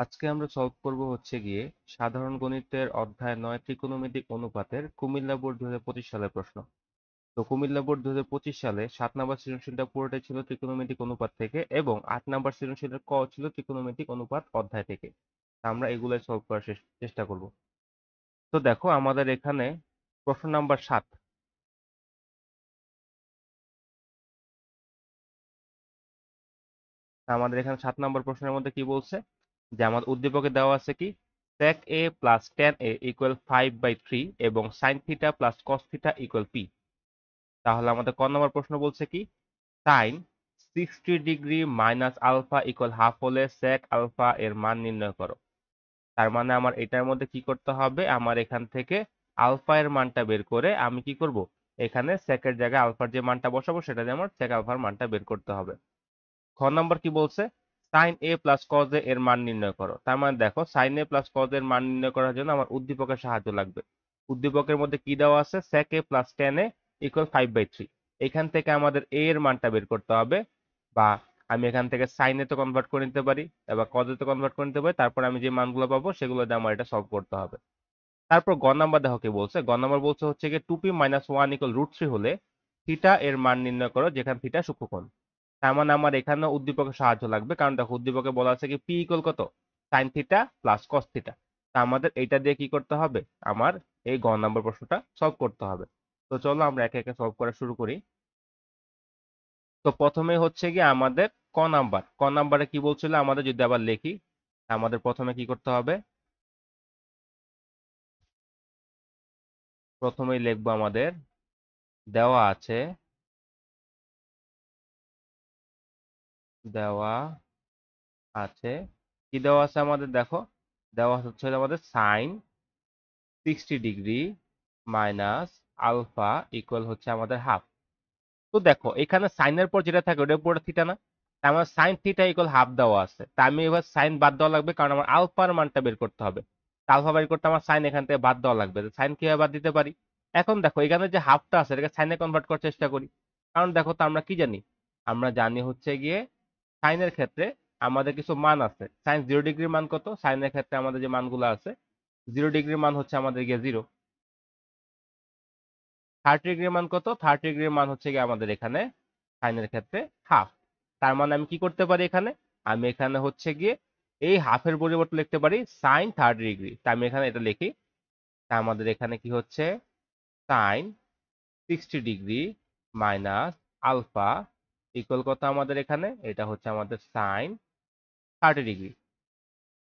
আজকে আমরা সলভ করব হচ্ছে গিয়ে সাধারণ গণিতের অধ্যায় 9 ত্রিকোণমিতিক অনুপাতের কুমিল্লা বোর্ড 2025 সালের প্রশ্ন। তো কুমিল্লা বোর্ড 2025 সালে 7 নম্বর সৃজনশীলটা পুরোটাই ছিল ত্রিকোণমিতিক অনুপাত থেকে এবং 8 নম্বর সৃজনশীলের ক ছিল ত্রিকোণমিতিক অনুপাত অধ্যায় থেকে। তা আমরা এগুলাই সলভ করার চেষ্টা করব। তো দেখো আমাদের এখানে প্রশ্ন নাম্বার 7। আমাদের এখানে 7 নম্বর প্রশ্নের মধ্যে কি বলছে যে আমাদের উদ্দীপকে দেওয়া আছে কি sec a plus tan a equal 5/3 এবং sin theta plus cos theta equal p। তাহলে আমাদের ক নম্বর প্রশ্ন বলছে কি sine 60 degree minus alpha equal half হলে sec আলফা এর মান নির্ণয় করো। তার মানে আমার এটার মধ্যে কি করতে হবে, আমার এখান থেকে আলফা এর মানটা বের করে আমি কি করব, এখানে sec এর জায়গায় আলফার যে মানটা বসাবো সেটা দিয়ে আমার sec আলফার মানটা বের করতে হবে। খ নম্বর কি বলছে sine a plus cos a এর মান নির্ণয় করো। তার মানে দেখো সাইন এ প্লাস কজ এর মান নির্ণয় করার জন্য আমার উদ্দীপকের সাহায্য লাগবে। উদ্দীপকের মধ্যে কি দেওয়া আছে sec a plus tan a equal 5/3। এখান থেকে আমাদের a এর মানটা বের করতে হবে, বা আমি এখান থেকে সাইন এ তো কনভার্ট করে নিতে পারি এবার কজ এ তো কনভার্ট করে নিতে পারি, তারপর আমি যে মানগুলো পাবো সেগুলো দিয়ে আমার এটা সলভ করতে হবে। তারপর গ নাম্বার দেখো কি বলছে, গ নাম্বার বলছে হচ্ছে গিয়ে 2p - 1 ইকুয়াল √3 হলে থিটা এর মান নির্ণয় করো যেখানে থিটা সূক্ষ্মকোণ। তার মানে আমার এখানে উদ্দীপকের সাহায্য লাগবে, কারণ দেখো উদ্দীপকে বলা আছে কি পি ইকুয়াল কত sign theta plus cos theta. তা আমাদের এইটা দিয়ে কি করতে হবে, আমার এই গ নাম্বার প্রশ্নটা সলভ করতে হবে। তো চলো আমরা একে একে সলভ করা শুরু করি। তো প্রথমে হচ্ছে কি আমাদের ক নাম্বারে কি বলছিল আমাদের, যদি আবার লিখি আমাদের প্রথমে কি করতে হবে, প্রথমেই লিখবো আমাদের দেওয়া আছে, দেওয়া আছে কি দেওয়া আছে আমাদের দেখো, দেওয়া হচ্ছে আমাদের sine 60 degree minus alpha equal হচ্ছে আমাদের হাফ। তো দেখো এখানে সাইনের পর যেটা থাকে ওটার পুরো থিটা না, তার মানে সাইন থিটা ইকুয়াল হাফ দেওয়া আছে, তা আমি এবার সাইন বাদ দেওয়া লাগবে কারণ আমার আলফার মানটা বের করতে হবে। আলফা বের করতে আমার সাইন এখান থেকে বাদ দেওয়া লাগবে, সাইন কিভাবে বাদ দিতে পারি, এখন দেখো এখানে যে হাফটা আছে এটাকে সাইনে কনভার্ট করার চেষ্টা করি। কারণ দেখো তো আমরা কি জানি, আমরা জানি হচ্ছে গিয়ে সাইনের ক্ষেত্রে আমাদের কিছু মান আছে, সাইন 0 ডিগ্রির মান কত, সাইনের ক্ষেত্রে আমাদের যে মানগুলো আছে 0 ডিগ্রির মান হচ্ছে আমাদের গিয়ে 0। 30 ডিগ্রির মান কত, 30 ডিগ্রির মান হচ্ছে গিয়ে আমাদের এখানে সাইনের ক্ষেত্রে হাফ। তার মানে আমি কি করতে পারি এখানে, আমি এখানে হচ্ছে গিয়ে এই হাফের পরিবর্তে লিখতে পারি সাইন 30 ডিগ্রি। তা আমি এখানে এটা লিখি, তা আমাদের এখানে কি হচ্ছে sine 60 degree minus alpha equal কত আমাদের এখানে, এটা হচ্ছে আমাদের সাইন 30 ডিগ্রি।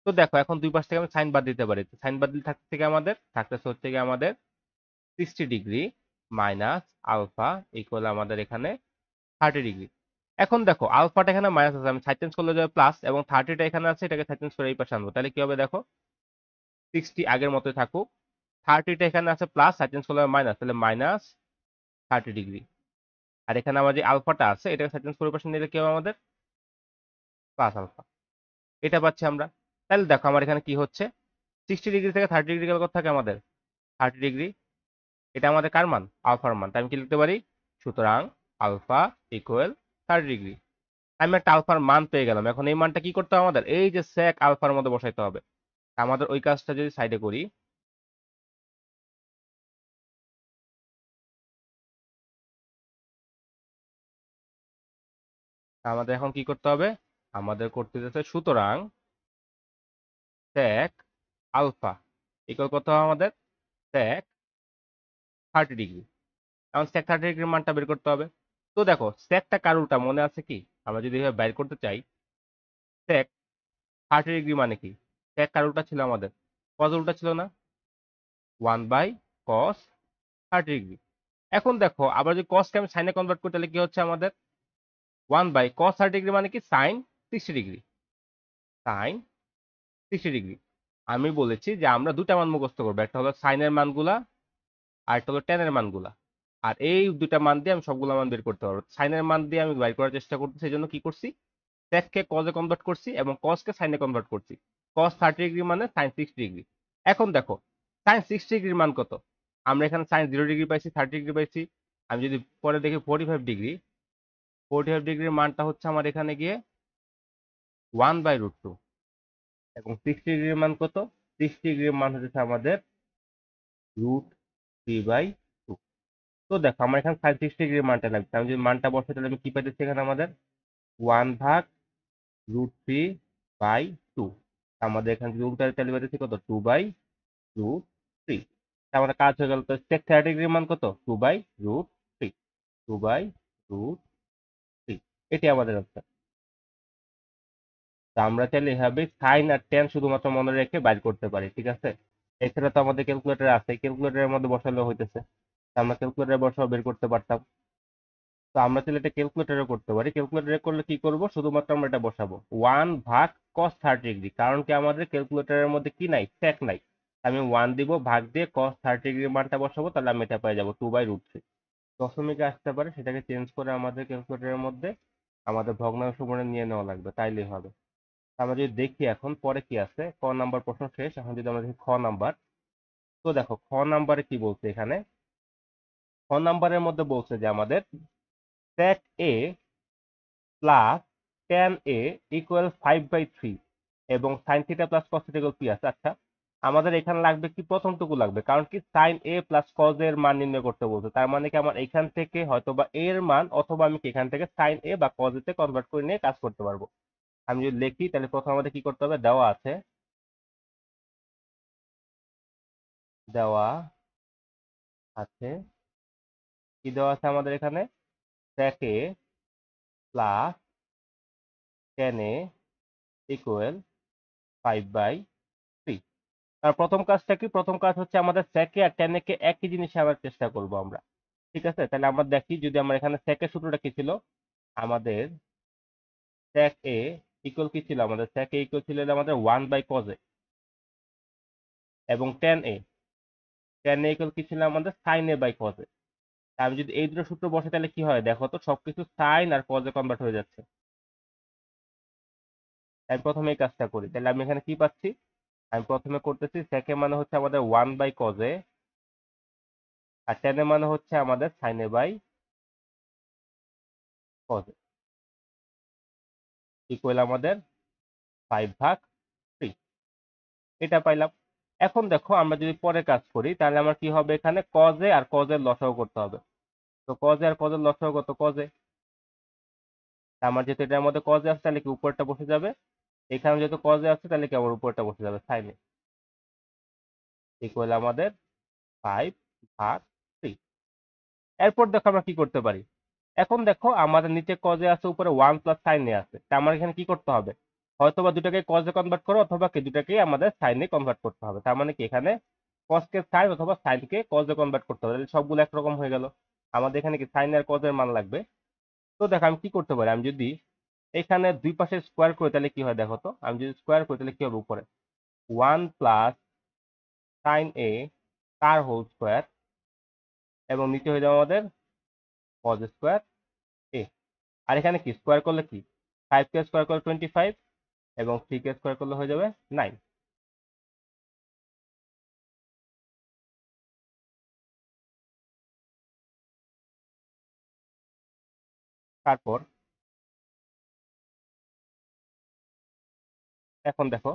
তো দেখো এখন দুই পাশ থেকে আমি সাইন বাদ দিতে পারি, সাইন বাদ দিলে থাকতে থেকে আমাদের থাকতেছে হচ্ছে গিয়ে আমাদের 60 ডিগ্রি মাইনাস আলফা ইকুয়াল আমাদের এখানে 30 ডিগ্রি। এখন দেখো আলফাটা এখানে মাইনাস আছে, আমি সাইড চেঞ্জ করলে যাবে প্লাস, এবং 30টা এখানে আছে এটাকে সাইড চেঞ্জ করে এই পাশে আনবো, তাহলে কি হবে দেখো 60 আগের মতোই থাকুক, 30টা এখানে আছে প্লাস সাইড চেঞ্জ করলে মাইনাস, তাহলে মাইনাস 30 ডিগ্রি। আর এখানে আমার যে আলফাটা আছে এটাকে সাইড চেঞ্জ করে এই পাশে নিলে কি হবে আমাদের প্লাস আলফা, এটা পাচ্ছি আমরা। তাহলে দেখো আমার এখানে কি হচ্ছে 60 ডিগ্রি থেকে 30 ডিগ্রি কত থাকে আমাদের 30 ডিগ্রি, এটা আমাদের কার মান আলফার মান, তাই আমি কি লিখতে পারি সুতরাং আলফা ইকুয়াল 30 ডিগ্রি। আমি একটা আলফার মান পেয়ে গেলাম, এখন এই মানটা কি করতে হবে আমাদের এই যে sec আলফার মধ্যে বসাইতে হবে। আমাদের ওই কাজটা যদি সাইডে করি, আমাদের এখন কি করতে হবে, আমাদের করতে দিতেছে সুতরাং sec আলফা ইকুয়াল কত হবে আমাদের sec 30 ডিগ্রি। এখন sec 30 ডিগ্রির মানটা বের করতে হবে। তো দেখো secটা কার উল্টা মনে আছে কি, আমরা যদি এভাবে বের করতে চাই sec 30 ডিগ্রি মানে কি, sec কার উল্টা ছিল আমাদের cos উল্টা ছিল না, 1/cos 30 ডিগ্রি। এখন দেখো আবার যদি cos কে আমি সাইনে কনভার্ট করি তাহলে কি হচ্ছে আমাদের 1/cos 30 ডিগ্রি মানে কি সাইন 60 ডিগ্রি, সাইন 60 ডিগ্রি। আমি বলেছি যে আমরা দুটা মান মুখস্থ করবো, একটা হলো সাইনের মানগুলা আর একটা হলো ট্যানের মানগুলা, আর এই দুটা মান দিয়ে আমি সবগুলো মান বের করতে পারবো। সাইনের মান দিয়ে আমি বের করার চেষ্টা করতেছি, এই জন্য কি করছি sec কে cos এ কনভার্ট করছি এবং cos কে সাইনে কনভার্ট করছি। cos 30 ডিগ্রি মানে সাইন 60 ডিগ্রি। এখন দেখো সাইন 60 ডিগ্রির মান কত, আমরা এখানে সাইন 0 ডিগ্রি পাইছি 30 ডিগ্রি পাইছি, আমি যদি পরে দেখি 45 ডিগ্রি, 45 ডিগ্রির মানটা হচ্ছে আমার এখানে গিয়ে 1/√2। এবং 60° মান কত? 60° মান হচ্ছে আমাদের √3/2। তো দেখো আমার এখানে 60° মানটা লাগবে, আমি যদি মানটা বসাই তাহলে আমি কি পাইতেছি এখানে আমাদের 1/√3/2। আমাদের এখানে যদি উল্টা তাহলে পাইতেছি কত? 2/√3। আমাদের কাজ হয়ে গেল। তো sec 30° মান কত? 2/√3। 2/√3, এটি আমাদের অ্যান্সার। তো আমরা চাইলে এভাবে সাইন আর টেন শুধুমাত্র মনে রেখে বাইর করতে পারি, ঠিক আছে। এছাড়া তো আমাদের ক্যালকুলেটর আছে, ক্যালকুলেটরের মধ্যে বসালেও হইতেছে। তো আমরা ক্যালকুলেটরে বসাও বের করতে পারতাম। তো আমরা চাইলে এটা ক্যালকুলেটরে করতে পারি। ক্যালকুলেটরে করলে কি করব? শুধুমাত্র আমরা এটা বসাবো 1/cos 30°, কারণ কি আমাদের ক্যালকুলেটরের মধ্যে কি নাই? sec নাই। আমি 1 দিব, ভাগ দিয়ে cos 30° মানটা বসাবো, তাহলে আমি এটা পেয়ে যাবো 2/√3। দশমিকে আসতে পারে, সেটাকে চেঞ্জ করে আমাদের ক্যালকুলেটরের মধ্যে আমাদের ভগ্নাংশ মনে নিয়ে নেওয়া লাগবে, তাইলেই হবে। আমরা যদি দেখি এখন পরে কি আছে, ক নাম্বার প্রশ্ন শেষ, এখন যদি আমরা দেখি খ নাম্বার। তো দেখো খ নাম্বারে কি বলছে এখানে। খ নাম্বারের মধ্যে বলছে যে আমাদের sec a plus tan a equal 5/3 এবং sin theta plus cos theta equal p আছে। আচ্ছা, আমাদের এখানে লাগবে কি? প্রথমটুকু লাগবে, কারণ কি sin a প্লাস cos এর মান নির্ণয় করতে বলছে। তার মানে কি আমার এখান থেকে হয়তো বা a এর মান, অথবা আমি কি এখান থেকে sin a বা cos a তে কনভার্ট করে নিয়ে কাজ করতে পারবো। আমি যদি লিখি তাহলে প্রথম আমাদের কি করতে হবে? দেওয়া আছে, দেওয়া আছে, কি দেওয়া আছে আমাদের এখানে? sec a plus tan a equal 5/3। আর প্রথম কাজটা কি? প্রথম কাজ হচ্ছে আমাদের sec a R tan a কে একই জিনিসে আবার চেষ্টা করব আমরা, ঠিক আছে। তাহলে আমরা দেখি, যদি আমরা এখানে sec এর সূত্রটা কি ছিল আমাদের? sec a ইকুয়াল কি ছিল আমাদের? sec a ইকুয়াল ছিল হলো আমাদের 1/cos a, এবং tan a ইকুয়াল কি ছিল আমাদের? sin a by cos a। আমি যদি এই দুটো সূত্র বসে তাহলে কি হয় দেখো তো, সবকিছু sin আর cos এ কনভার্ট হয়ে যাচ্ছে। আমি প্রথমে এই কাজটা করি, তাহলে আমি এখানে কি পাচ্ছি? আমি প্রথমে করতেছি sec a মানে হচ্ছে আমাদের 1/cos a, R tan a মানে হচ্ছে আমাদের sin a by cos a equal আমাদের 5/3। এটা পাইলাম। এখন দেখো আমরা যদি পরে কাজ করি তাহলে আমার কি হবে? এখানে cos a আর cos এর লসাগু করতে হবে। তো cos a আর cos এর লসাগু কত? cos a। আমার যেহেতু এটার মধ্যে cos a আছে, তাহলে কি উপরটা বসে যাবে। এখানে যেহেতু cos a আছে, তাহলে কি আমার উপরটা বসে যাবে sin a ইকুয়াল আমাদের 5/3। এরপর দেখো আমরা কি করতে পারি। এখন দেখো আমাদের নিচে cos a আছে, উপরে 1 প্লাস sin a আছে। তা আমার এখানে কি করতে হবে? হয়তো বা দুটাকে cos এ কনভার্ট করো, অথবা কি দুটাকেই আমাদের sin এ কনভার্ট করতে হবে। তার মানে কি এখানে cos কে sin অথবা sin কে cos এ কনভার্ট করতে হবে, তাহলে সবগুলো একরকম হয়ে গেল। আমাদের এখানে কি sin আর cos এর মান লাগবে। তো দেখো আমি কি করতে পারি, আমি যদি এখানে দুই পাশে স্কোয়ার করি তাহলে কি হয় দেখো তো। আমি যদি স্কোয়ার করি তাহলে কি হবে? উপরে 1 প্লাস sin a তার হোল স্কোয়ার, এবং নিচে হয়ে যাবে আমাদের cos স্কোয়ার a। আর এখানে কি স্কোয়ার করলে কি? 5 কে স্কোয়ার করলে 25, এবং 3 কে স্কোয়ার করলে হয়ে যাবে 9। তারপর এখন দেখো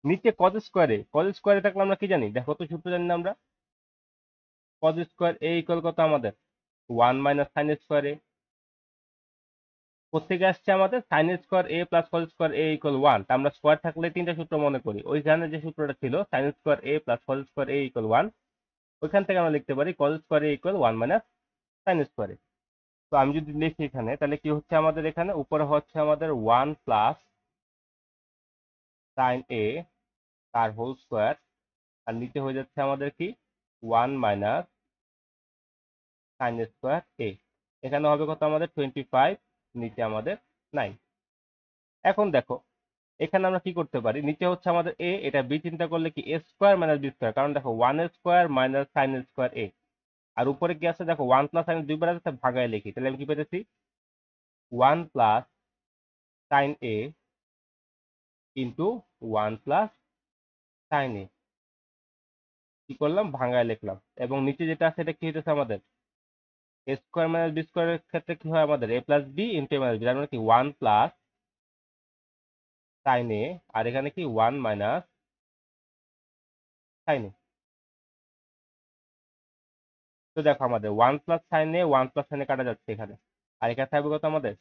নিচে cos স্কোয়ারে থাকলে আমরা কি জানি দেখো তো? সূত্র জানি না আমরা? cos স্কোয়ার a ইকুয়াল কত আমাদের? 1 মাইনাস সাইন স্কোয়ার a। কোথেকে আসছে আমাদের? Sine square a plus cos square a equal 1। তা আমরা স্কোয়ার থাকলে তিনটা সূত্র মনে করি। ওইখানে যে সূত্রটা ছিল sine square a plus cos square a equal 1, ওইখান থেকে আমরা লিখতে পারি cos square a equal 1 minus sine square a। তো আমি যদি লিখি এখানে, তাহলে কি হচ্ছে আমাদের? এখানে উপরে হচ্ছে আমাদের 1 প্লাস সাইন a তার হোল স্কোয়ার, আর নিচে হয়ে যাচ্ছে আমাদের কি 1 মাইনাস সাইন স্কোয়ার a। এখানে হবে কত আমাদের? 25, নিচে আমাদের 9। এখন দেখো এখানে আমরা কি করতে পারি, নিচে হচ্ছে আমাদের a, এটা b চিন্তা করলে কি a square minus b square, কারণ দেখো 1 square minus sine square a। আর উপরে কি আছে দেখো? 1 প্লাস সাইন দুইবার আছে, তা ভাগায় লিখি, তাহলে আমি কি পেতেছি? 1 plus sign a into 1 plus sign a, কি করলাম? ভাঙায় লিখলাম। এবং নিচে যেটা আছে এটা কি হইতেছে আমাদের? এ স্কোয়ার মাইনাস বি স্কোয়ারের ক্ষেত্রে কি হয় আমাদের? a plus b into a minus b, তার মানে কি 1 প্লাস সাইন এ, আর এখানে কি 1 মাইনাস সাইন এ। তো দেখো আমাদের 1 প্লাস সাইন এ 1 প্লাস সাইন এ কাটা যাচ্ছে এখানে, আর এখানে থাকবে কত আমাদের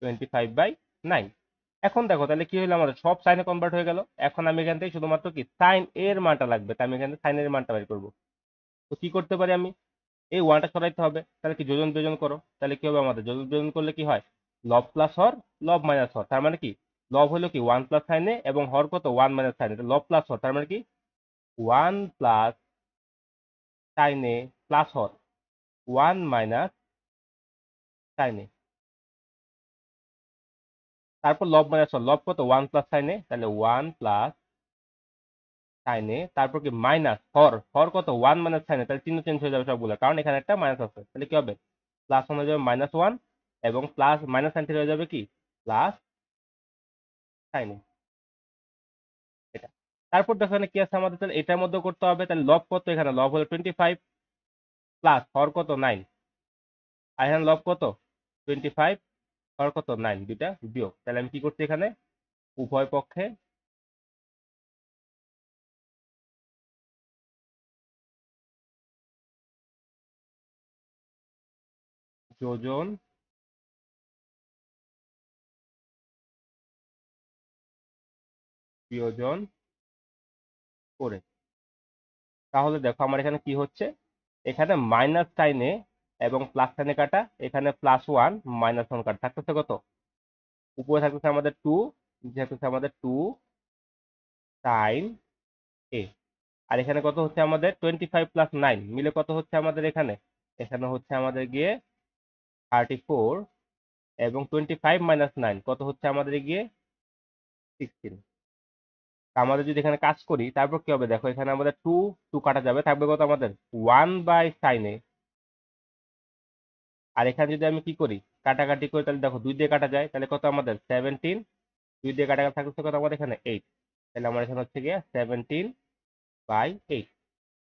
25/9। এখন দেখো তাহলে কি হলো, আমাদের সব সাইনে কনভার্ট হয়ে গেল। এখন আমি এখান থেকে শুধুমাত্র কি সাইন এর মানটা লাগবে, তাই আমি এখান থেকে সাইন এর মানটা বের করবো। তো কি করতে পারি আমি, এই ওয়ানটা সরাইতে হবে, তাহলে কি যোজন বিয়োজন করো, তাহলে কি হবে আমাদের যোজন বিয়োজন করলে কি হয়, লব প্লাস হর, লব মাইনাস হর, তার মানে কি লব হলো কি 1 প্লাস সাইন এ এবং হর কত 1 মাইনাস সাইন এ, লব প্লাস হর তার মানে কি 1 plus sign a plus Har 1 minus sine এ, তারপর লব মাইনাস হর, লব কত 1 প্লাস সাইন এ, তাহলে 1 প্লাস সাইন এ, তারপর কি মাইনাস হর, হর কত 1 মাইনাস সাইন এ, তাহলে চিহ্ন চেঞ্জ হয়ে যাবে সবগুলো, কারণ এখানে একটা মাইনাস আছে, তাহলে কি হবে প্লাস 1 হয়ে যাবে -1, এবং প্লাস মাইনাস সাইন থিটা হয়ে যাবে কি প্লাস সাইন এ, এটা। তারপর দেখো এখানে কি আছে আমাদের, তাহলে এটার মধ্যে করতে হবে, তাহলে লব কত, এখানে লব হলো 25 প্লাস হর কত 9, আর এখানে লব কত 25, হর কত 9, দুইটা বিয়োগ, তাহলে আমি কি করছি এখানে উভয় পক্ষে যোজন বিয়োজন করে। তাহলে দেখো আমার এখানে কি হচ্ছে, এখানে মাইনাস সাইনে এবং প্লাস সাইনে কাটা, এখানে +1 -1 কাটা থাকতেছে কত, উপরে থাকতেছে আমাদের 2, নিচে থাকতেছে আমাদের 2 সাইন এ, আর এখানে কত হচ্ছে আমাদের 25 প্লাস 9 মিলে কত হচ্ছে আমাদের এখানে, এখানে হচ্ছে আমাদের গিয়ে 34, এবং 25 মাইনাস 9 কত হচ্ছে আমাদের গিয়ে 16। আমাদের যদি এখানে কাজ করি তারপর কি হবে দেখো, এখানে আমাদের 2 2 কাটা যাবে, থাকবে কত আমাদের 1 বাই সাইন এ, আর এখানে যদি আমি কি করি কাটাকাটি করি, তাহলে দেখো 2 দিয়ে কাটা যায়, তাহলে কত আমাদের 17, 2 দিয়ে কাটাকাটি থাকছে কত আমাদের এখানে 8, তাহলে আমার এখানে হচ্ছে গিয়ে 17/8।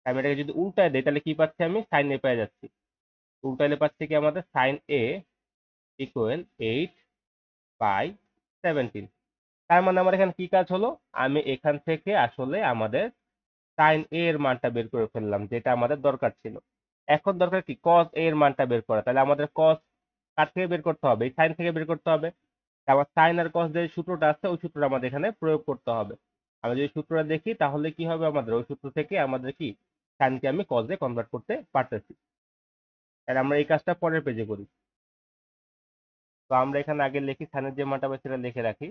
আমি এটাকে যদি উল্টায় দেই তাহলে কি পাচ্ছি, আমি সাইন এ পেয়ে যাচ্ছি, উল্টাইলে পাচ্ছি কি আমাদের সাইন এ ইকুয়াল 8/17। তার মানে আমার এখানে কি কাজ হলো, আমি এখান থেকে আসলে আমাদের সাইন এ এর মানটা বের করে ফেললাম, যেটা আমাদের দরকার ছিল। এখন দরকার কি কস এ এর মানটা বের করা, তাহলে আমাদের কস কার থেকে বের করতে হবে, এই সাইন থেকে বের করতে হবে। আবার সাইন আর কস যে সূত্রটা আছে ওই সূত্রটা আমাদের এখানে প্রয়োগ করতে হবে। আমি যদি সূত্রটা দেখি তাহলে কি হবে, আমাদের ওই সূত্র থেকে আমাদের কি সাইনকে আমি কসে কনভার্ট করতে পারতেছি। তাহলে আমরা এই কাজটা পরের পেজে করি। তো আমরা এখানে আগে লিখি সাইনের যে মানটা পাই সেটা লিখে রাখি,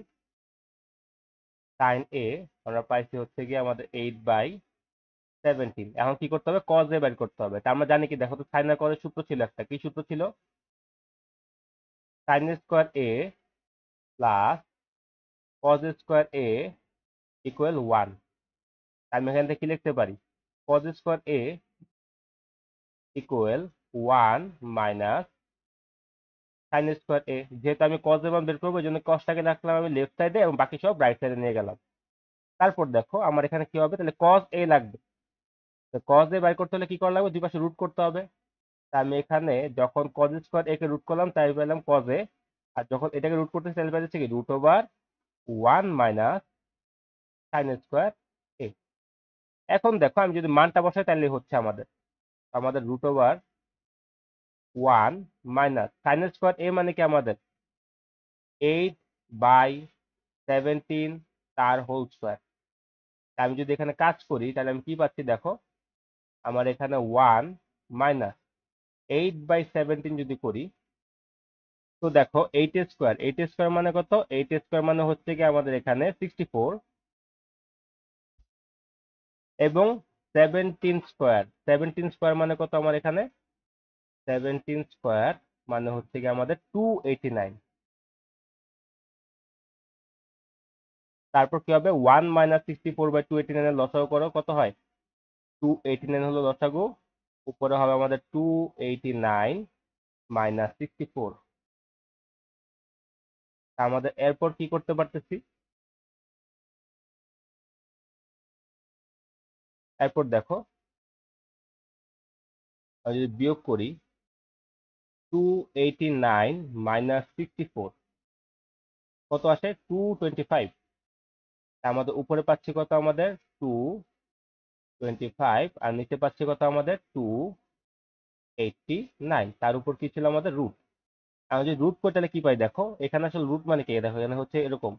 সাইন এ আমরা পাইছি হচ্ছে গিয়ে আমাদের 8/17। এখন কি করতে হবে কজ এ বের করতে হবে, তা আমরা জানি কি দেখো তো সাইন আর কজের সূত্র ছিল একটা, কি সূত্র ছিল, সাইন স্কোয়ার এ প্লাস কজ স্কোয়ার এ ইকুয়াল 1। আমি এখান থেকে কি লিখতে পারি, কজ স্কোয়ার এ ইকুয়াল 1 মাইনাস সাইন স্কোয়ার এ, যেহেতু আমি কজ এর মান বের করবো এই জন্য কজটাকে রাখলাম আমি লেফট সাইডে এবং বাকি সব রাইট সাইডে নিয়ে গেলাম। তারপর দেখো আমার এখানে কি হবে, তাহলে কজ এ লাগবে, তো কজ এ বাই করতে হলে কি করা লাগবে, দুই পাশে রুট করতে হবে। তা আমি এখানে যখন কজ স্কোয়ার এ কে রুট করলাম তাই পেলাম কজ এ, আর যখন এটাকে রুট করতেছি তাহলে পাচ্ছি কি √1 মাইনাস সাইন স্কোয়ার এ। এখন দেখো আমি যদি মানটা বসাই তাহলে হচ্ছে আমাদের আমাদের √1 মাইনাস সাইন স্কোয়ার এ মানে কি আমাদের 8/17 তার হোল স্কোয়ার। আমি যদি এখানে কাজ করি তাহলে আমি কি পাচ্ছি দেখো, আমার এখানে 1 মাইনাস 8/17 যদি করি, তো দেখো 8 স্কোয়ার, 8 স্কোয়ার মানে কত, 8 স্কোয়ার মানে হচ্ছে কি আমাদের এখানে 64, এবং 17 স্কোয়ার, 17 স্কোয়ার মানে কত আমার এখানে, 17 স্কোয়ার মানে হচ্ছে কি আমাদের 289। তারপর কি হবে 1 মাইনাস 64/289 এর লসাগু করো কত হয়, 289 হলো লসাগু, উপরে হবে আমাদের 289 মাইনাস 64। আমাদের এরপর কি করতে পারতেছি, এরপর দেখো আমি যদি বিয়োগ করি 289 মাইনাস 64 কত আসে 225। আমাদের উপরে পাচ্ছি কত, আমাদের 225, আর নিচে পাচ্ছি কত, আমাদের 289। তার উপর কি ছিল, আমাদের রুট। আমি যদি রুট করি তাহলে কি পাই দেখো, এখানে আসলে রুট মানে কি দেখো, এখানে হচ্ছে এরকম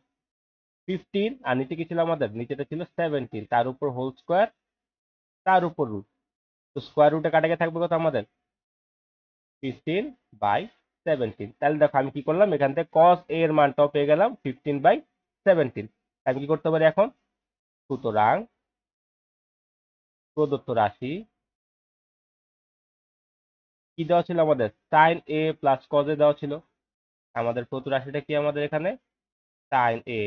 15, আর নিচে কি ছিল, আমাদের নিচেটা ছিল 17, তার উপর হোল স্কোয়ার, তার উপর রুট। তো স্কোয়ার রুটে কাটাকে থাকবে কত, আমাদের 15/17। তাহলে দেখো আমি কি করলাম, এখান থেকে কস এ এর মানটাও পেয়ে গেলাম 15/17। আমি কি করতে পারি এখন, সুতরাং প্রদত্ত রাশি কি দেওয়া ছিল, আমাদের sine a plus cos a দেওয়া ছিল। আমাদের প্রদত্ত রাশিটা কি, আমাদের এখানে sine a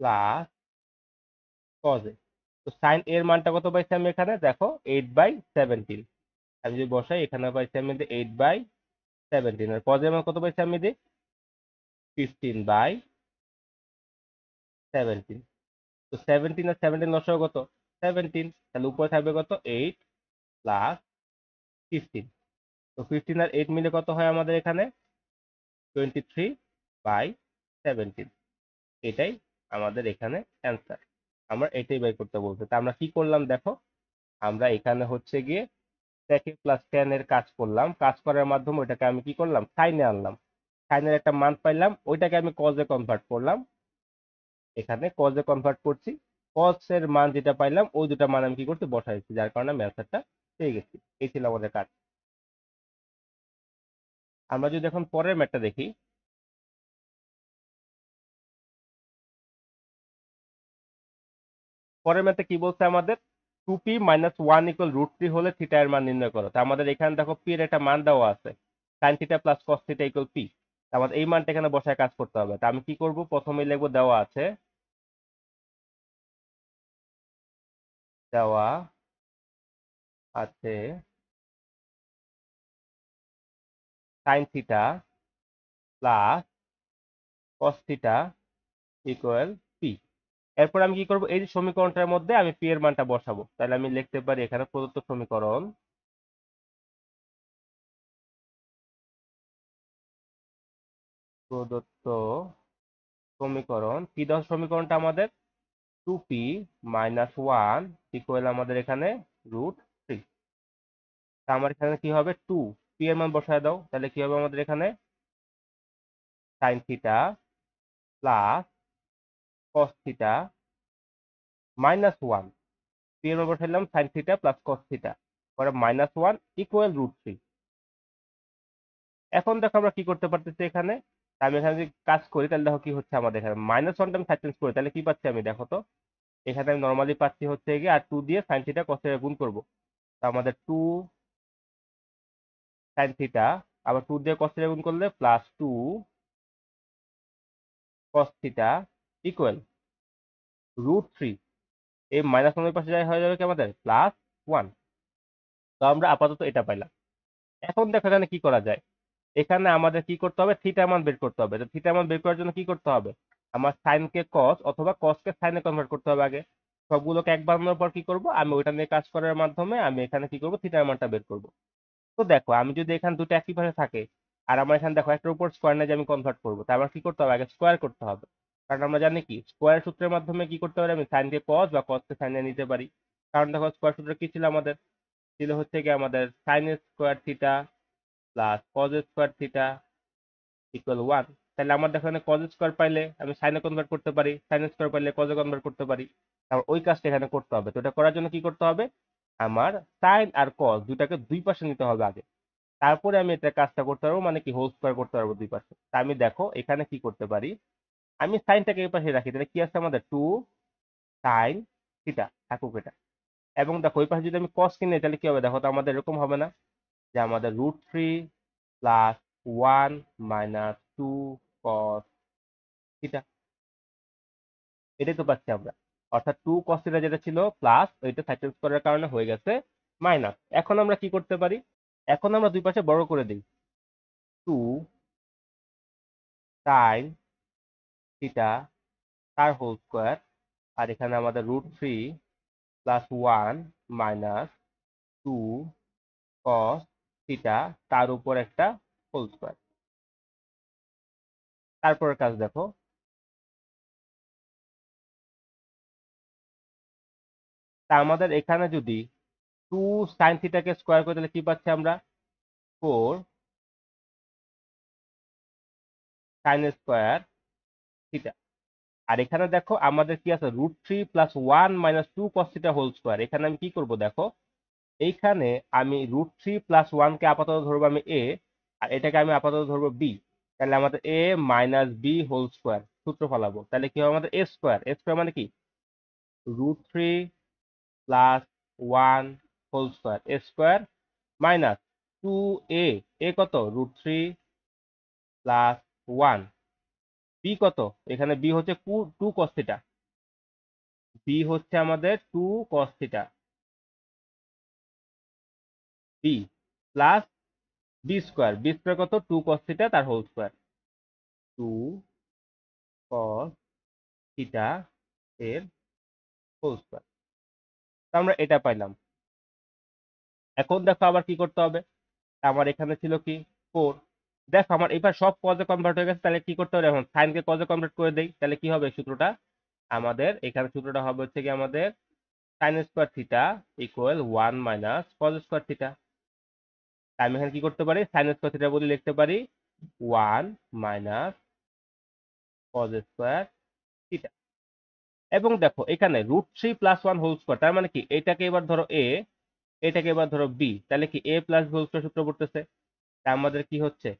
plus cos a. তো সাইন এর মানটা কত পাইছি আমি এখানে দেখো, 8/17। আমি যদি বসাই, এখানে পাইছি আমি 8/17, আর কজ এর মান কত পাইছি আমি 15/17। তো 17 আর 17 লসাগু কত, 17। তাহলে উপরে থাকবে কত, 8 প্লাস 15। তো 15 আর 8 মিলে কত হয় আমাদের এখানে, 23/17। এটাই আমাদের এখানে অ্যান্সার। আমরা এটাই বাই করতে বলতে, তা আমরা কি করলাম দেখো, আমরা এখানে হচ্ছে গিয়ে sec a প্লাস tan এর কাজ করলাম, কাজ করার মাধ্যমে ওইটাকে আমি কি করলাম, সাইনে আনলাম। সাইনের একটা মান পাইলাম, ওইটাকে আমি কজে কনভার্ট করলাম। এখানে কজে কনভার্ট করছি, কজ এর মান যেটা পাইলাম ওই দুটা মান আমি কি করছি, বসাইছি, যার কারণে আমি অ্যান্সারটা পেয়ে গেছি। এই ছিল আমাদের কাজ। আমরা যদি এখন পরের ম্যাথটা দেখি, পরের ম্যাথে কি বলছে আমাদের, 2p - 1 = √3 হলে থিটা এর মান নির্ণয় করো। তো আমাদের এখানে দেখো পি এর একটা মান দেওয়া আছে, sign theta plus cos theta equal P. আমাদের এই মানটা এখানে বসায় কাজ করতে হবে। তা আমি কি করব, প্রথমে লিখবো দেওয়া আছে, দেওয়া আছে sign theta plus cos theta equal P. এরপর আমি কি করব, এই যে সমীকরণটার মধ্যে আমি পি এর মানটা বসাবো। তাহলে আমি লিখতে পারি এখানে প্রদত্ত সমীকরণ, প্রদত্ত সমীকরণ কি দেওয়া, সমীকরণটা আমাদের 2p - 1 ইকুয়াল আমাদের এখানে √3। তা আমার এখানে কি হবে, 2 পি এর মান বসায় দাও, তাহলে কি হবে আমাদের এখানে sine theta plus cos theta -1। P এর মান বসাইলাম sine theta plus cos theta, পরে -1 ইকুয়াল √3। এখন দেখো আমরা কি করতে পারতেছি এখানে, তা আমি এখানে যদি কাজ করি তাহলে দেখো কি হচ্ছে, আমাদের এখানে -1টা আমি সাইড চেঞ্জ করি, তাহলে কি পাচ্ছি আমি দেখো তো, এখানে আমি নর্মালি পাচ্ছি হচ্ছে গিয়ে, আর 2 দিয়ে সাইন থিটা কস থিটা গুণ করবো। তো আমাদের 2 সাইন থিটা, আবার 2 দিয়ে কস থিটা গুণ করলে +2 কস থিটা ইকুয়াল √3। এই -1 এর পাশে যাই হয়ে যাবে কি আমাদের +1। তো আমরা আপাতত এটা পাইলাম। এখন দেখো এখানে কি করা যায়, এখানে আমাদের কি করতে হবে, থিটা মান বের করতে হবে। তো থিটা মান বের করার জন্য কি করতে হবে, আমার সাইনকে কস অথবা কসকে সাইনে কনভার্ট করতে হবে আগে। সবগুলোকে এক বানানোর পর কি করব, আমি ওইটা নিয়ে কাজ করার মাধ্যমে আমি এখানে কি করব, থিটার মানটা বের করব। তো দেখো আমি যদি এখানে দুটো একই পাশে থাকে, আর আমার এখানে দেখো একটার উপর স্কোয়ার নিয়ে যে আমি কনভার্ট করবো, তার আমার কি করতে হবে, আগে স্কোয়ার করতে হবে। কারণ আমরা জানি কি, স্কোয়ার সূত্রের মাধ্যমে কি করতে পারি, আমি সাইনকে কস বা কসকে সাইনে নিতে পারি। কারণ দেখো স্কোয়ার সূত্র কি ছিল আমাদের, ছিল হচ্ছে কি আমাদের sine square theta plus cos square theta equal 1। তাহলে আমার দেখো এখানে কজ স্কোয়ার পাইলে আমি সাইনে কনভার্ট করতে পারি, সাইন স্কোয়ার পাইলে কজে কনভার্ট করতে পারি। তারপর ওই কাজটা এখানে করতে হবে। তো এটা করার জন্য কি করতে হবে, আমার সাইন আর কজ দুইটাকে দুই পাশে নিতে হবে আগে, তারপরে আমি এটা কাজটা করতে পারবো, মানে কি হোল স্কোয়ার করতে পারবো দুই পাশে। তা আমি দেখো এখানে কি করতে পারি, আমি সাইনটাকে এই পাশে রাখি, তাহলে কি আছে আমাদের 2 সাইন থিটা থাকুক এটা। এবং দেখো ওই পাশে যদি আমি কস কিনে তাহলে কি হবে দেখো, তো আমাদের এরকম হবে না, যে আমাদের √3 +1 - 2 কস থিটা, এটাই তো পাচ্ছি আমরা। অর্থাৎ 2 কস থিটা যেটা ছিল প্লাস, ওইটা সাইড চেঞ্জ করার কারণে হয়ে গেছে মাইনাস। এখন আমরা কি করতে পারি, এখন আমরা দুই পাশে বড় করে দিই, 2 সাইন থিটা তার হোল স্কোয়ার, আর এখানে আমাদের √3 +1 - 2 কস থিটা তার উপর একটা হোল স্কোয়ার। তারপরের কাজ দেখো, তা আমাদের এখানে যদি 2 সাইন থিটাকে স্কোয়ার করে তাহলে কি পাচ্ছি আমরা? 4 সাইন স্কোয়ার থিটা। আর এখানে দেখো আমাদের কি আছে, √3 + 1 - 2 cos θ হোল স্কোয়ার। এখানে আমি কি করব দেখো, এইখানে আমি √3 + 1 কে আপাতত ধরবো আমি এ, আর এটাকে আমি আপাতত ধরবো বি। তাহলে আমাদের a - b হোল স্কোয়ার সূত্র ফলাবো। তাহলে কি হবে আমাদের a স্কোয়ার? a স্কোয়ার মানে কি? √3 + 1 whole square a square minus 2a। a কত? √3 + 1। b কত? এখানে b হচ্ছে 2 cos θ। b হচ্ছে আমাদের 2 cos θ। b plus b square. B square কত? 2 cos θ তার হোল স্কোয়ার। 2 cos θ এর হোল স্কোয়ার। আমরা এটা পাইলাম। এখন দেখো আবার কি করতে হবে। আমার এখানে ছিল কি 4। দেখো আমার এবার সব কজে কনভার্ট হয়ে গেছে। তাহলে কি করতে হবে? এখন সাইনকে কজে কনভার্ট করে দেই। তাহলে কি হবে সূত্রটা? আমাদের এখানে সূত্রটা হবে হচ্ছে কি আমাদের sine square theta equal 1 - cos square theta. আমি এখানে কি করতে পারি? সাইন স্কোয়ার থিটা বলে লিখতে পারি 1 - cos স্কোয়ার থিটা। এবং দেখো এখানে √3 + 1 হোল স্কোয়ার, তার মানে কি এটাকে এবার ধরো এ, এটাকে এবার ধরো বি, তাহলে কি a প্লাস হোল স্কোয়ার সূত্র পড়তেছে। তা আমাদের কি হচ্ছে?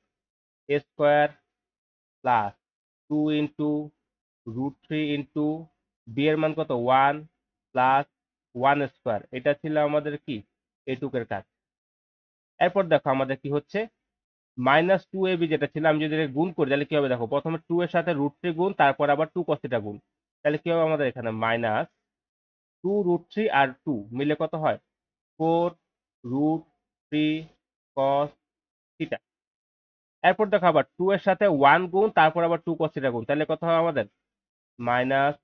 a স্কোয়ার প্লাস 2 × √3 বি এর মান কত? 1 প্লাস 1 স্কোয়ার। এটা ছিল আমাদের কি এটুকের কাজ। এরপর দেখো আমাদের কি হচ্ছে, -2ab যেটা ছিল, আমি যদি এটা গুণ করি তাহলে কি হবে দেখো, প্রথমে 2 এর সাথে √3 গুণ, তারপর আবার 2 cos θ গুণ। তাহলে কি হবে আমাদের এখানে -2 √3 আর 2 মিলে কত হয়? 4 √3 cos θ। এরপর দেখো আবার 2 এর সাথে 1 গুণ, তারপর আবার 2 cos θ গুণ। তাহলে কত হয় আমাদের? মাইনাস,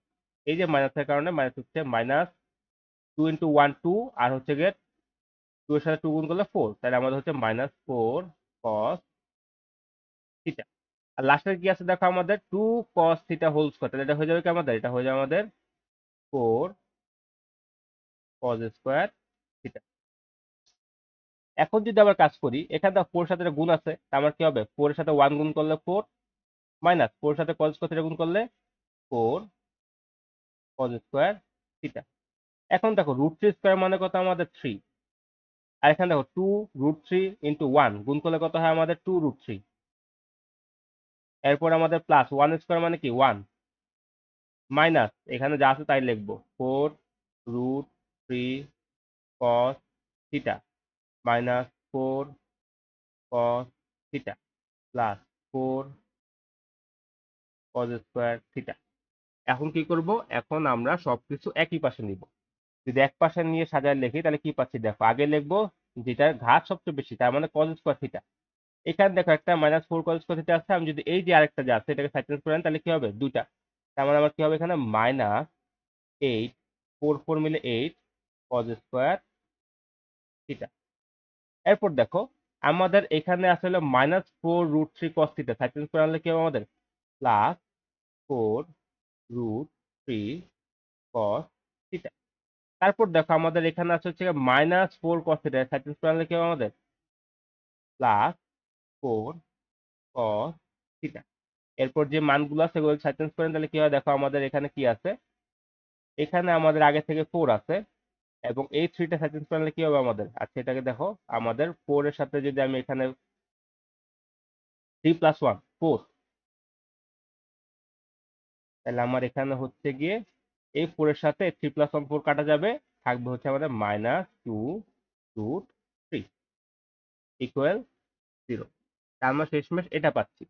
এই যে মাইনাসের কারণে মাইনাস হচ্ছে, -2 × 1 2, আর হচ্ছে গিয়ে 2 এর সাথে 2 গুণ করলে 4। তাহলে আমাদের হচ্ছে -4 cos θ। আর লাস্টের কি আছে দেখো আমাদের 2 cos θ হোল স্কোয়ার। তাহলে এটা হয়ে যাবে কি আমাদের? এটা হয়ে যাবে আমাদের 4 cos স্কোয়ার θ। এখন যদি আবার কাজ করি, এখানে তো 4 এর সাথে একটা গুণ আছে, তার মানে কি হবে? 4 এর সাথে 1 গুণ করলে 4, মাইনাস 4 এর সাথে cos স্কোয়ার θ গুণ করলে 4 cos স্কোয়ার θ। এখন দেখো √3 স্কোয়ার মানে কত আমাদের? 3। আর এখানে দেখো 2 √3 × 1 গুণ করলে কত হয় আমাদের? 2 √3। এরপর আমাদের প্লাস 1 স্কোয়ার মানে কি 1, মাইনাস এখানে যা আছে তাই লিখবো 4 √3 cos θ minus 4 cos θ plus 4 cos square θ। এখন কি করব? এখন আমরা সবকিছু একই পাশে নিব। যদি এক পাশে নিয়ে সাজায় লিখি তাহলে কি পাচ্ছি দেখো, আগে লিখবো যেটার ঘাত সবচেয়ে বেশি, তার মানে cos স্কোয়ার θ। এখানে দেখো একটা -4 cos স্কোয়ার θ আছে। আমি যদি এই যে আরেকটা যে আছে এটাকে সাইড চেঞ্জ করে আনি, তাহলে কি হবে? দুইটা। তার মানে আমার কি হবে এখানে? -8, 4 4 মিলে 8 cos স্কোয়ার θ। এরপর দেখো আমাদের এখানে আসলে -4 √3 cos θ, সাইড চেঞ্জ করে আনলে কি হবে আমাদের? +4 √3 cos θ। তারপর দেখো আমাদের এখানে আছে হচ্ছে -4 cos θ, সাইড চেঞ্জ করে আনলে কি হবে আমাদের? +4 cos θ। এরপর যে মানগুলো আছে সেগুলো সাইড চেঞ্জ করেন, তাহলে কি হয় দেখো আমাদের এখানে কি আছে? এখানে আমাদের আগে থেকে 4 আছে, এবং এই 3টা সাইড চেঞ্জ করলে কি হবে আমাদের? আচ্ছা এটাকে দেখো, আমাদের 4 এর সাথে যদি আমি এখানে 3 + 1 4, তাহলে আমার এখানে হচ্ছে গিয়ে এই 4 এর সাথে 3 + 1 4 কাটা যাবে, থাকবে হচ্ছে আমাদের -2 √3 ইকুয়াল 0। আমরা শেষমেশ এটা পাচ্ছি।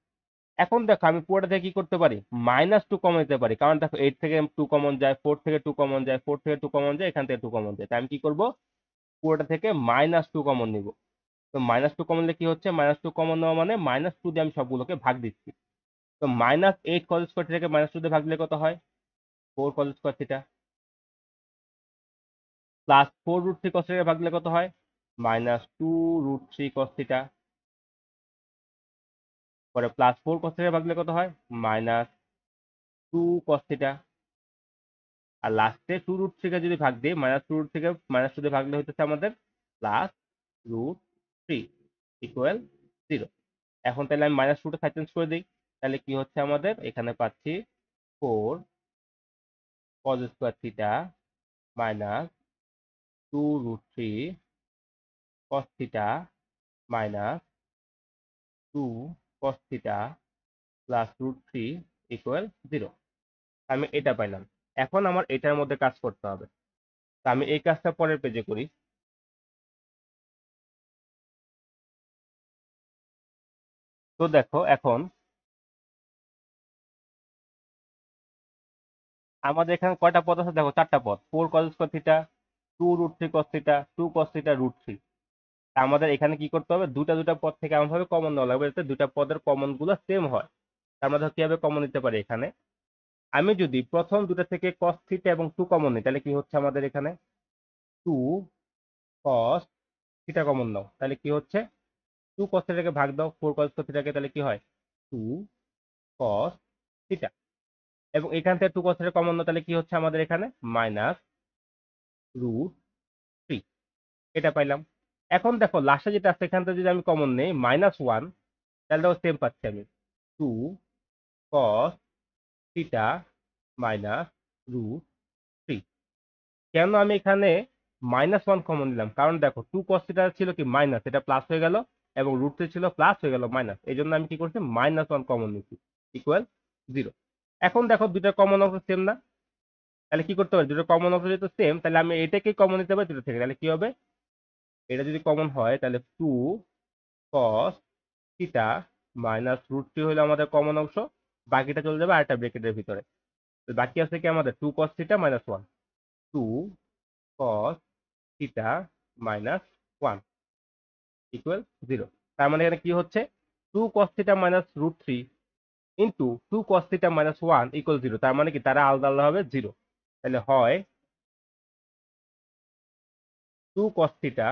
এখন দেখো আমি পুরোটা থেকে কি করতে পারি? -2 কমন দিতে পারি, কারণ দেখো 8 থেকে 2 কমন যায়, 4 থেকে 2 কমন যায়, 4 থেকে 2 কমন যায়, এখান থেকে 2 কমন যায়। তাই আমি কি করব? পুরোটা থেকে -2 কমন নিব। তো -2 কমন নিলে কি হচ্ছে? -2 কমন নেওয়া মানে -2 দিয়ে আমি সবগুলোকে ভাগ দিচ্ছি। তো -8 cos স্কোয়ার থিটাকে -2 দিয়ে ভাগ দিলে কত হয়? 4 cos square theta. Plus 4 √3 cos থিটাকে ভাগ দিলে কত হয়? -2 √3 cos থিটা। পরে +4 cos থিটাকে ভাগ দিলে কত হয়? -2 cos থিটা। আর লাস্টে 2√3 কে যদি ভাগ দিই, -2 থেকে -2 দিয়ে ভাগলে হইতেছে আমাদের +√3 ইকুয়াল 0। এখন তাহলে আমি -2 টা সাইড চেঞ্জ করে দিই, তাহলে কি হচ্ছে আমাদের এখানে পাচ্ছি 4 cos square theta minus 2√3 cos theta minus 2 cos theta plus √3 equal 0। আমি এটা পাইলাম। এখন আমার এটার মধ্যে কাজ করতে হবে। তো আমি এই কাজটা পরের পেজে করি। তো দেখো এখন আমাদের এখানে কয়টা পদ আছে দেখো, 4টা পদ। 4 cos square theta, 2√3 cos theta, 2 cos theta √3। আমাদের এখানে কি করতে হবে, দুটা দুটা পদ থেকে এমন ভাবে কমন নেওয়া লাগবে যাতে দুটা পদের কমন গুলো সেম হয়। তার মধ্যে কিভাবে কমন নিতে পারি, এখানে আমি যদি প্রথম দুটা থেকে cos থিটা এবং 2 কমন নিই, তাহলে কি হচ্ছে আমাদের এখানে 2 cos থিটা কমন নাও, তাহলে কি হচ্ছে 2 cos থিটাকে ভাগ দাও 4 cos থিটাকে, তাহলে কি হয় 2 cos থিটা। এবং এখান থেকে 2 cos থিটা কমন নাও, তাহলে কি হচ্ছে আমাদের এখানে -√3। এটা পাইলাম। এখন দেখো লাস্টে যেটা আছে এখান থেকে যদি আমি কমন নেই -1, তাহলে দেখো সেম পাচ্ছি আমি 2 cos থিটা -√3। কেন আমি এখানে -1 কমন নিলাম, কারণ দেখো 2 cos থিটা ছিল কি মাইনাস, এটা প্লাস হয়ে গেল, এবং √3 ছিল প্লাস হয়ে গেল মাইনাস, এই জন্য আমি কি করছি -1 কমন নিচ্ছি ইকুয়াল 0। এখন দেখো দুটো কমন অংশ সেম না, তাহলে কি করতে পারি, দুটো কমন অংশ যেহেতু সেম, তাহলে আমি এটাকেই কমন নিতে পারি দুটো থেকে, তাহলে কি হবে, এটা যদি কমন হয় তাহলে 2 cos থিটা -√3 হলো আমাদের কমন অংশ, বাকিটা চলে যাবে আরেকটা ব্র্যাকেটের ভিতরে। তো বাকি আছে কি আমাদের 2 cos theta -1, 2 cos theta -1 equal 0। তার মানে এখানে কি হচ্ছে 2 cos theta -√3 into 2 cos theta -1 equal 0। তার মানে কি তারা আলাদা আলাদা হবে 0। তাহলে হয় 2 cos থিটা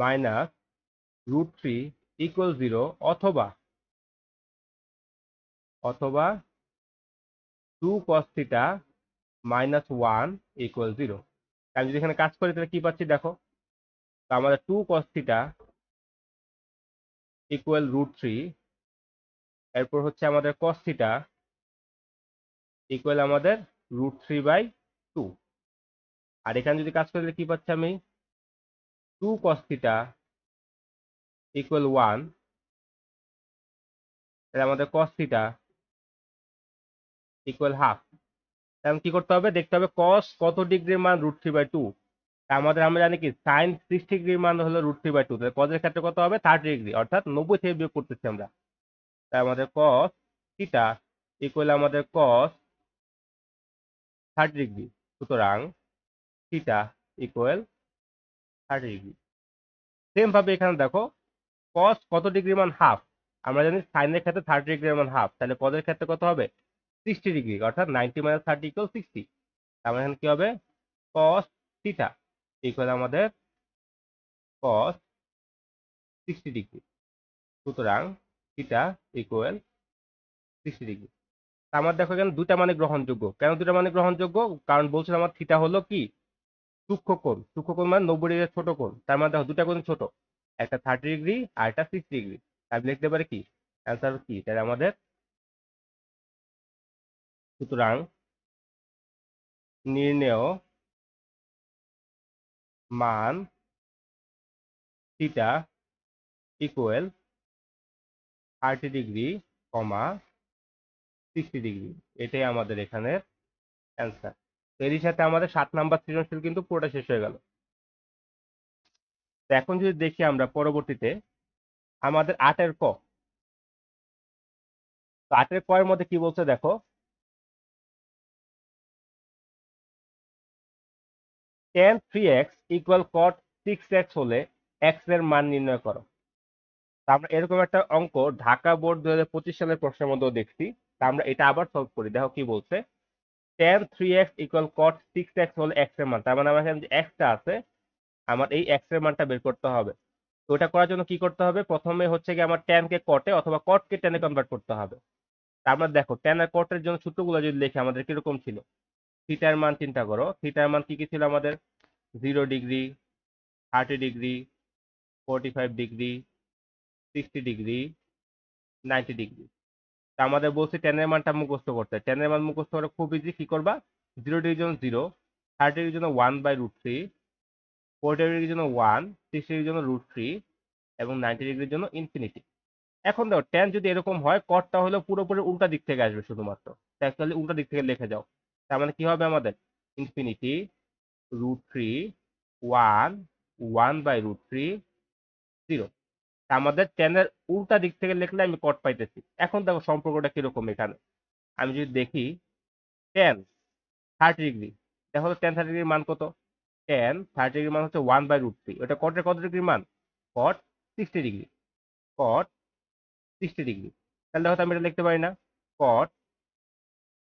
-√3 ইকুয়াল 0, অথবা অথবা 2 cos থিটা -1 ইকুয়াল 0। আমি যদি এখানে কাজ করি তাহলে কি পাচ্ছি দেখো, তো আমাদের 2 cos থিটা ইকুয়াল √3, এরপর হচ্ছে আমাদের cos থিটা ইকুয়াল আমাদের √3/2। আর এখানে যদি কাজ করি তাহলে কি পাচ্ছি আমি 2 cos থিটা ইকুয়াল 1, তাহলে আমাদের cos থিটা ইকুয়াল হাফ। এখন কি করতে হবে, দেখতে হবে cos কত ডিগ্রির মান √3/2। আমাদের আমরা জানি কি sin 60 ডিগ্রির মান হলো √3/2, তাহলে cos এর ক্ষেত্রে কত হবে 30 ডিগ্রি, অর্থাৎ 90 থেকে বিয়োগ করতেছি আমরা। তাই আমাদের cos থিটা ইকুয়াল আমাদের cos 30 ডিগ্রি। সুতরাং থিটা ইকুয়াল 30 ডিগ্রি। সেম ভাবে এখানে দেখো cos কত ডিগ্রি মান হাফ, আমরা জানি sin এর ক্ষেত্রে 30 ডিগ্রির মান হাফ, তাহলে cos এর ক্ষেত্রে কত হবে 60 ডিগ্রি, অর্থাৎ 90 - 30 ইকুয়াল 60। তার মানে এখানে কি হবে cos থিটা ইকুয়াল আমাদের cos 60 ডিগ্রি। সুতরাং থিটা ইকুয়াল 60 ডিগ্রি। আমার দেখো এখানে দুটা মানে গ্রহণযোগ্য। কেন দুটা মানে গ্রহণযোগ্য, কারণ বলছিলাম আমার থিটা হলো কি সূক্ষ্মকোণ, সূক্ষ্মকোণ মানে 90 ডিগ্রির ছোট কোণ। তার মানে দেখো দুটা কোণ ছোট, একটা 30 ডিগ্রি আর একটা 60 ডিগ্রি। আমি লিখতে পারি কি অ্যান্সার কি, তাহলে আমাদের সুতরাং নির্ণেয় মান থিটা ইকুয়াল 30 ডিগ্রি, 60 ডিগ্রি। এটাই আমাদের এখানের অ্যান্সার। তো এর সাথে আমাদের 7 নাম্বার সৃজনশীল কিন্তু পুরোটা শেষ হয়ে গেল। তো এখন যদি দেখি আমরা পরবর্তীতে আমাদের 8-এর ক। তো 8-এর ক এর মধ্যে কি বলছে দেখো, tan 3x equal cot 6x হলে x এর মান নির্ণয় করো। তা আমরা এরকম একটা অঙ্ক ঢাকা বোর্ড 2025 সালের প্রশ্নের মধ্যেও দেখছি। তা আমরা এটা আবার সলভ করি, দেখো কি বলছে, tan 3x equal cot 6x হলে x এর মান। তার মানে আমার এখানে যে x টা আছে, আমার এই x এর মানটা বের করতে হবে। তো ওটা করার জন্য কি করতে হবে, প্রথমে হচ্ছে কি আমার tan কে cot এ অথবা cot কে tan এ কনভার্ট করতে হবে। তার মানে দেখো tan আর cot এর জন্য সূত্রগুলো যদি লিখি আমাদের কিরকম ছিল, থিটার মান চিন্তা করো, থিটার মান কি কি ছিল আমাদের? 0 degree, 30 degree, 45 degree, 60 degree, 90 degree. তা আমাদের বলছে টেনের মানটা মুখস্থ করতে। টেনের মান মুখস্থ করে খুব ইজি। কি করবা? 0 ডিগ্রির জন্য 0, 30 ডিগ্রির জন্য 1/√3, 40 ডিগ্রির জন্য 1, 60 ডিগ্রির জন্য √3 এবং 90 ডিগ্রির জন্য ইনফিনিটি। এখন দেখো টেন যদি এরকম হয়, কটটা হলো পুরোপুরি উল্টা দিক থেকে আসবে শুধুমাত্র। অ্যাকচুয়ালি উল্টা দিক থেকে লিখে যাও। তার মানে কি হবে আমাদের? ইনফিনিটি, √3, 1, 1/√3, 0। আমাদের টেনের উল্টা দিক থেকে লিখলে আমি কট পাইতেছি। এখন দেখো সম্পর্কটা কিরকম এখানে। আমি যদি দেখি টেন 30 ডিগ্রি, দেখো তো টেন 30 ডিগ্রির মান কত? টেন 30 ডিগ্রির মান হচ্ছে 1/√3। ওটা কটের কত ডিগ্রির মান? কট 60 ডিগ্রি। কট 60 ডিগ্রি। তাহলে দেখো তো আমি এটা লিখতে পারি না? কট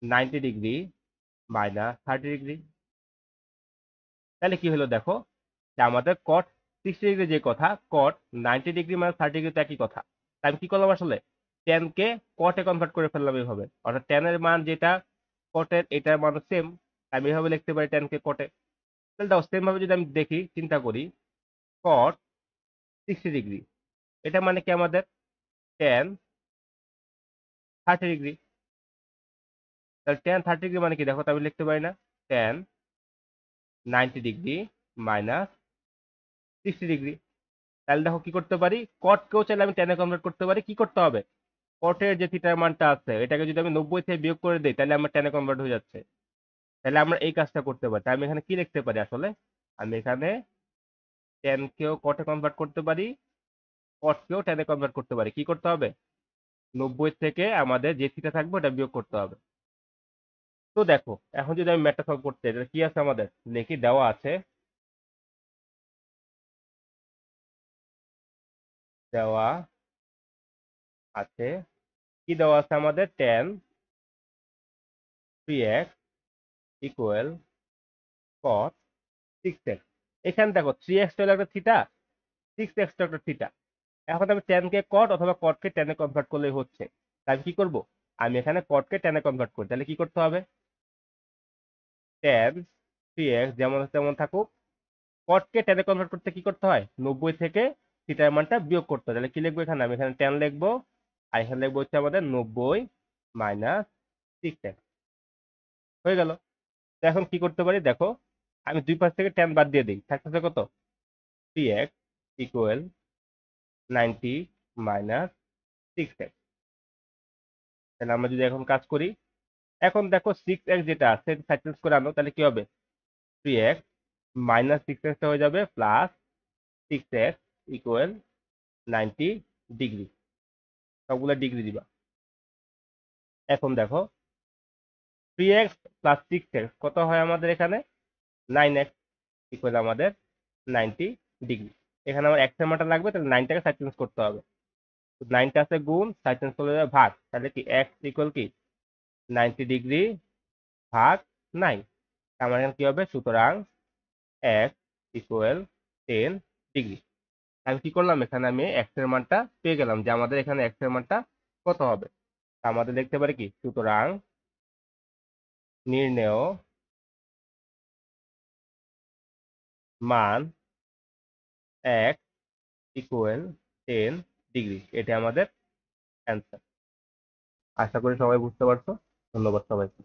90 ডিগ্রি মাইনাস 30 ডিগ্রি। তাহলে কি হলো দেখো, যে আমাদের কট 60 ডিগ্রি যে কথা, কট 90 ডিগ্রি মাইনাস 30 ডিগ্রি তো একই কথা। তাই আমি কি করলাম আসলে? টেন কে কটে কনভার্ট করে ফেললাম এইভাবে। অর্থাৎ টেনের মান যেটা কটের, এটার মান সেম। আমি এভাবে লিখতে পারি টেন কে কটে। তাহলে দেখো সেম ভাবে যদি আমি দেখি, চিন্তা করি, কট 60 ডিগ্রি, এটা মানে কি আমাদের? Ten 30 degree. তাহলে টেন 30 ডিগ্রি মানে কি দেখো তো আমি লিখতে পারি না? Ten 90 degree minus 60 degree. তাহলে দেখো কি করতে পারি, কট কেও চাইলে আমি টেনে কনভার্ট করতে পারি। কি করতে হবে? কটের যে থিটার মানটা আছে, এটাকে যদি আমি 90 থেকে বিয়োগ করে দিই, তাহলে আমার টেনে কনভার্ট হয়ে যাচ্ছে। তাহলে আমরা এই কাজটা করতে পারি। তাই আমি এখানে কি লিখতে পারি আসলে? আমি এখানে টেন কেও কটে কনভার্ট করতে পারি, কট কেও টেনে কনভার্ট করতে পারি। কি করতে হবে? 90 থেকে আমাদের যে থিটা থাকবে ওটা বিয়োগ করতে হবে। তো দেখো এখন যদি আমি ম্যাথটা সলভ করতে, এটা কি আছে আমাদের? দেখি দেওয়া আছে, দেওয়া আছে, কি দেওয়া আছে আমাদের? টেন 3x ইকুয়াল কট 6x। এখানে দেখো 3x হলো একটা থিটা, 6x একটা থিটা। এখন আমি টেন কে কট অথবা কট কে টেনে কনভার্ট করলেই হচ্ছে। তাই আমি কি করব? আমি এখানে কট কে টেনে কনভার্ট করি। তাহলে কি করতে হবে? টেন 3x যেমন আছে তেমন থাকুক। কট কে টেনে কনভার্ট করতে কি করতে হয়? 90 থেকে থিটার মানটা বিয়োগ করতে হয়। তাহলে কি লিখবো এখানে? আমি এখানে টেন লিখবো, আর এখানে লিখবো হচ্ছে আমাদের 90 মাইনাস 6x। হয়ে গেল। তো এখন কি করতে পারি দেখো, আমি দুই পাশ থেকে টেন বাদ দিয়ে দিই, থাকতেছে কত? 3x equal 90 minus 6x। তাহলে আমরা যদি এখন কাজ করি, এখন দেখো 6x যেটা আছে সাইড করে আনো, তাহলে কি হবে? 3x মাইনাস 6x হয়ে যাবে প্লাস 6x ইকুয়াল 90 ডিগ্রি। সবগুলো ডিগ্রি দিবা। এখন দেখো 3x প্লাস 6x কত হয় আমাদের এখানে? 9x ইকুয়াল আমাদের 90 ডিগ্রি। এখানে আমার x এর মানটা লাগবে, তাহলে 9টাকে সাইড চেঞ্জ করতে হবে। 9টা আছে গুণ, সাইড চেঞ্জ করলে যাবে ভাগ। তাহলে কি x ইকুয়াল কি 90 ডিগ্রি ভাগ 9। আমার এখানে কি হবে? সুতরাং x ইকুয়াল 10 ডিগ্রি। আমি কি করলাম? এখানে আমি x এর মানটা পেয়ে গেলাম, যে আমাদের এখানে x এর মানটা কত হবে। তা আমাদের দেখতে পারি কি, সুতরাং নির্ণেয় মান x ইকুয়াল 10 ডিগ্রি। এটা আমাদের অ্যান্সার। আশা করি সবাই বুঝতে পারছো। ধন্যবাদ সবাইকে।